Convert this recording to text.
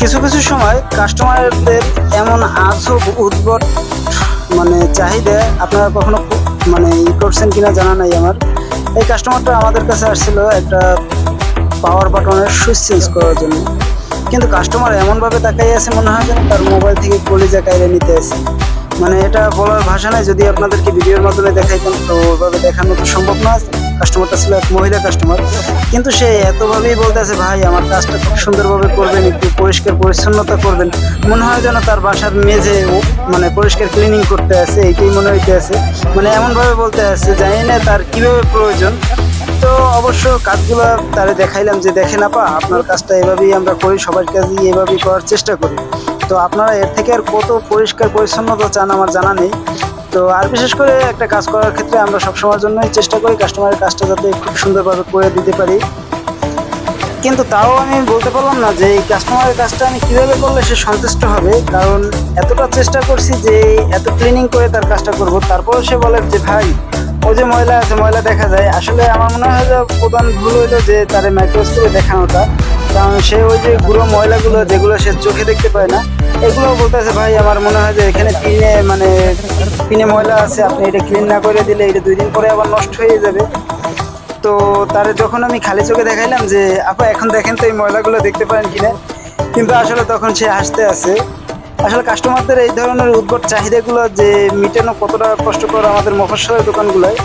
কিছু কিছু সময় কাস্টমারদের এমন আজব উদ্ভট চাহিদা আপনারা কখনো করছেন কিনা জানা নাই আমার। এই কাস্টমারটা আমাদের কাছে আসছিল একটা পাওয়ার বাটনের সুইচ চেঞ্জ করার জন্য, কিন্তু কাস্টমার এমনভাবে তাকাই আছে মনে হয় যেন তার মোবাইল থেকে কলিজা কাইরে নিতে আছে। এটা বলার ভাষা নাই, যদি আপনাদেরকে ভিডিওর মাধ্যমে দেখাইতাম তো ওইভাবে দেখানো তো সম্ভব না। কাস্টমারটা ছিল এক মহিলা কাস্টমার, কিন্তু সে এতভাবেই বলতেছে, ভাই আমার কাজটা খুব সুন্দরভাবে করবেন, একটু পরিষ্কার পরিচ্ছন্নতা করবেন। মনে হয় যেন তার বাসার মেঝে পরিষ্কার ক্লিনিং করতে আছে, এইটাই মনে হইতে আছে। এমনভাবে বলতে আছে, জানি না তার কিভাবে প্রয়োজন। তো অবশ্য কাজগুলো তারে দেখাইলাম যে দেখেন আপা, আপনার কাজটা এভাবেই আমরা করি, সবার কাজই এভাবেই করার চেষ্টা করি। তো আপনারা এর থেকে আর কত পরিষ্কার পরিচ্ছন্নতা চান আমার জানা নেই। তো আর বিশেষ করে একটা কাজ করার ক্ষেত্রে আমরা সবসময়ের জন্যই চেষ্টা করি কাস্টমারের কাজটা যাতে খুব সুন্দরভাবে করে দিতে পারি। কিন্তু তাও আমি বলতে পারলাম না যে এই কাস্টমারের কাজটা আমি কীভাবে করলে সে সন্তুষ্ট হবে, কারণ এতটা চেষ্টা করছি যে এত ক্লিনিং করে তার কাজটা করব, তারপরে সে বলে যে ভাই ওই যে ময়লা আছে, ময়লা দেখা যায়। আসলে আমার মনে হয় যে প্রধান ভুল হইলো যে তার মাইক্রোস্কোপে দেখানোটা, কারণ সে ওই যে গুঁড়ো ময়লাগুলো যেগুলো সে চোখে দেখতে পায় না, এগুলো বলতেছে ভাই আমার মনে হয় যে এখানে পিনে ময়লা আছে, আপনি এটা ক্লিন না করে দিলে এটা 2 দিন পরে আবার নষ্ট হয়ে যাবে। তো তারে যখন আমি খালি চোখে দেখাইলাম যে আপা এখন দেখেন তো এই ময়লাগুলো দেখতে পারেন কিনা, কিন্তু আসলে তখন সে হাসতে আছে। আসলে কাস্টমারদের এই ধরনের উদ্ভট চাহিদাগুলো যে মিটানো কতটা কষ্টকর আমাদের মফস্বলের দোকানগুলোয়।